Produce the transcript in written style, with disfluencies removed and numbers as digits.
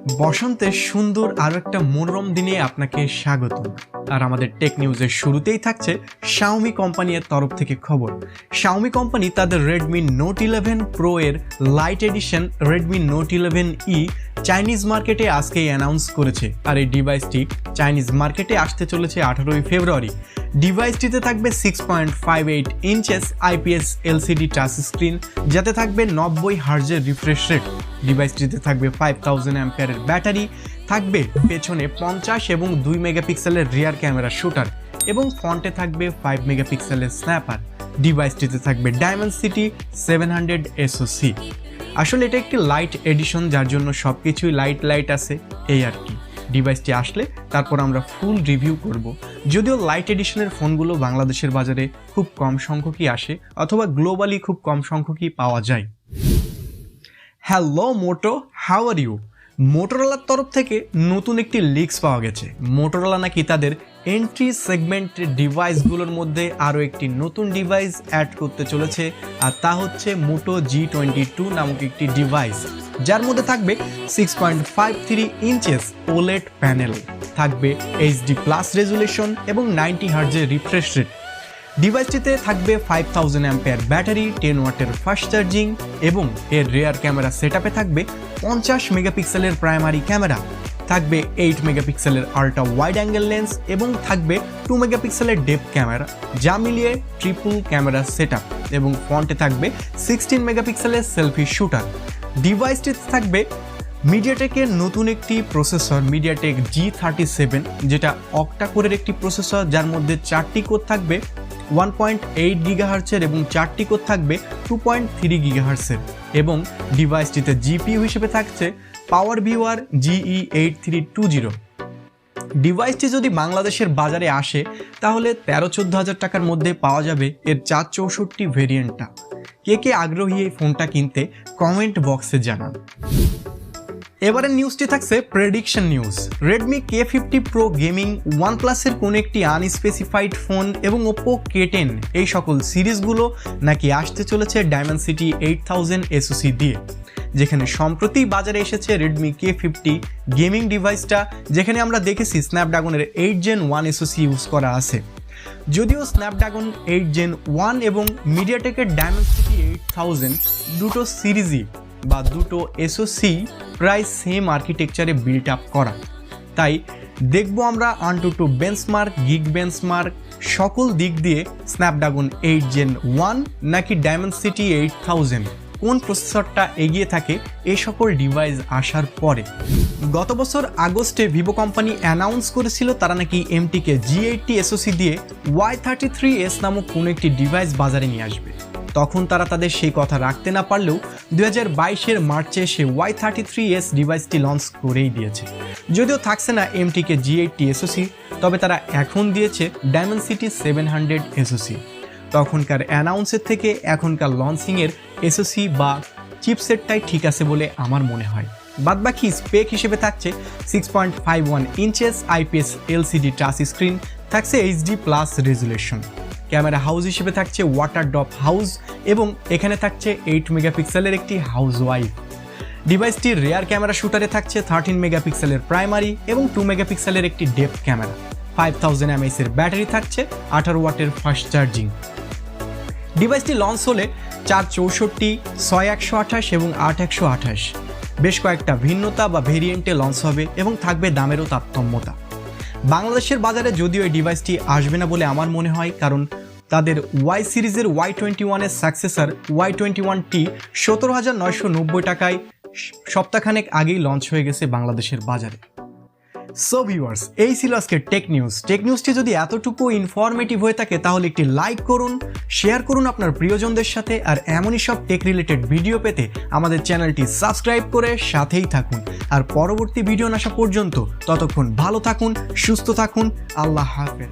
বসন্তের সুন্দর আরো একটা মনোরম দিনে আপনাকে স্বাগত। আর আমাদের টেক নিউজের শুরুতেই থাকছে Xiaomi কোম্পানির তরফ থেকে খবর। Xiaomi কোম্পানি তাদের Redmi Note 11 Pro এর lite edition Redmi Note 11e Chinese মার্কেটে আজকেই অ্যানাউন্স করেছে। আর এই ডিভাইসটি চাইনিজ মার্কেটে আসতে চলেছে 18 ফেব্রুয়ারি। ডিভাইসটিতে থাকবে 6.58 inches IPS LCD touch screen, যাতে থাকবে 90 হার্জের রিফ্রেশ রেট। ডিভাইসটিতে থাকবে 5000 অ্যাম্পিয়ারের ব্যাটারি, থাকবে পেছনে 50 এবং 2 মেগাপিক্সেলের রিয়ার ক্যামেরা শুটার এবং ফ্রন্টে থাকবে 5 মেগাপিক্সেলের স্ন্যাপার। ডিভাইসটিতে থাকবে dimensity 700 SoC। আসলে এটা একটি লাইট এডিশন, যার জন্য সবকিছুই লাইট আছে এই আর কি। ডিভাইসটি আসলে তারপর আমরা ফুল রিভিউ করব। যদিও লাইট এডিশনের ফোনগুলো বাংলাদেশের বাজারে খুব কম সংখ্যকই আসে, অথবা গ্লোবালি খুব কম সংখ্যকই পাওয়া যায়। Hello Moto, how are you? মোটোরোলার তরফ থেকে নতুন একটি লিক্স পাওয়া গেছে। মোটোরোলা নাকি তাদের এন্ট্রি সেগমেন্টের ডিভাইসগুলোর মধ্যে আরও একটি নতুন ডিভাইস অ্যাড করতে চলেছে, আর তা হচ্ছে মোটো G22 নামক একটি ডিভাইস, যার মধ্যে থাকবে 6.53 ইঞ্চেস OLED প্যানেল, থাকবে HD+ রেজুলেশন এবং 90 হার্জের রিফ্রেশ রেট। ডিভাইসটিতে থাকবে 5000 অ্যাম্পিয়ার ব্যাটারি, 10 ওয়াটের ফাস্ট চার্জিং এবং এর রিয়ার ক্যামেরা সেটআপে থাকবে 50 মেগাপিক্সেলের প্রাইমারি ক্যামেরা, থাকবে 8 মেগাপিক্সেলের আল্ট্রা ওয়াইড অ্যাঙ্গেল লেন্স এবং থাকবে 2 মেগাপিক্সেলের ডেপথ ক্যামেরা, যা মিলিয়ে ট্রিপল ক্যামেরা সেটআপ এবং ফ্রন্টে থাকবে 16 মেগাপিক্সেলের সেলফি শুটার। ডিভাইসটিতে থাকবে মিডিয়াটেকের নতুন একটি প্রসেসর মিডিয়াটেক G37, যেটা অক্টা কোরের একটি প্রসেসর, যার মধ্যে 4টি কোর থাকবে 1.8 গিগাহার্টজের এবং 4টি কোর থাকবে 2.3 গিগাহার্টজের। এবং ডিভাইসটিতে জিপিইউ হিসেবে থাকছে পাওয়ার ভিউয়ার GE8320। ডিভাইসটি যদি বাংলাদেশের বাজারে আসে তাহলে 13-14 হাজার টাকার মধ্যে পাওয়া যাবে এর 464 ভেরিয়েন্টটা। কে আগ্রহী এই ফোনটা কিনতে কমেন্ট বক্সে জানান। এবারের নিউজটি থাকছে prediction news. Redmi K50 Pro গেমিং, ওয়ানপ্লাসের কোনো একটি আনস্পেসিফাইড ফোন এবং ওপ্পো K10 এই সকল সিরিজগুলো নাকি আসতে চলেছে Dimensity 8000 SoC দিয়ে, যেখানে সম্প্রতি বাজারে এসেছে Redmi K50 গেমিং ডিভাইসটা, যেখানে আমরা দেখেছি স্ন্যাপড্রাগনের 8 Gen 1 SoC ইউজ করা আছে। যদিও স্ন্যাপড্রাগন 8 Gen 1 এবং মিডিয়াটেকের Dimensity 8000 দুটো সিরিজই বা দুটো SoC প্রায় সেম আর্কিটেকচারে বিল্ট আপ করা, তাই দেখব আমরা AnTuTu বেঞ্চমার্ক, গিগ বেঞ্চমার্ক সকল দিক দিয়ে স্ন্যাপড্রাগন 8 Gen 1 নাকি Dimensity 8000 কোন প্রসেসরটা এগিয়ে থাকে এই সকল ডিভাইস আসার পরে। গত বছর আগস্টে ভিভো কোম্পানি অ্যানাউন্স করেছিল তারা নাকি MTK G80 SoC দিয়ে Y33s নামক কোনো একটি ডিভাইস বাজারে নিয়ে আসবে। তখন তারা তাদের সেই কথা রাখতে না পারলেও 2022-এর মার্চে সে Y33s ডিভাইসটি লঞ্চ করেই দিয়েছে। যদিও থাকছে না MTK G80 SoC, তবে তারা এখন দিয়েছে Dimensity 700 SoC। তখনকার অ্যানাউন্সের থেকে এখনকার লঞ্চিংয়ের SoC বা চিপসেটটাই ঠিক আছে বলে আমার মনে হয়। বাদবাকি স্পেক হিসেবে থাকছে 6.51 inches IPS LCD touch screen, থাকছে HD+ রেজুলেশন, ক্যামেরা হাউস হিসেবে থাকছে ওয়াটার ড্রপ হাউস এবং এখানে থাকছে 8 মেগাপিক্সেলের একটি হাউস ওয়াইফ। ডিভাইসটির রিয়ার ক্যামেরা শুটারে থাকছে 13 মেগাপিক্সেলের প্রাইমারি এবং 2 মেগাপিক্সেলের একটি ডেপথ ক্যামেরা, 5000 mAh এর ব্যাটারি থাকছে, 18 ওয়াটের ফাস্ট চার্জিং। ডিভাইসটি লঞ্চ হলে 464, 6128 এবং 8128 বেশ কয়েকটা ভিন্নতা বা ভেরিয়েন্টে লঞ্চ হবে এবং থাকবে দামেরও তারতম্যতা। বাংলাদেশের বাজারে যদিও এই ডিভাইসটি আসবে না বলে আমার মনে হয়, কারণ তাদের Y সিরিজের Y21 এর সাকসেসর Y21T 17,990 টাকায় সপ্তাহখানেক আগেই লঞ্চ হয়ে গেছে বাংলাদেশের বাজারে। সো ভিউয়ার্স, এই ছিল আজকের টেক নিউজটি যদি এতটুকু ইনফরমেটিভ হয়ে থাকে তাহলে একটি লাইক করুন, শেয়ার করুন আপনার প্রিয়জনদের সাথে, আর এমনই সব টেক রিলেটেড ভিডিও পেতে আমাদের চ্যানেলটি সাবস্ক্রাইব করে সাথেই থাকুন। আর পরবর্তী ভিডিও আসা পর্যন্ত ততক্ষণ ভালো থাকুন, সুস্থ থাকুন, আল্লাহ হাফেজ।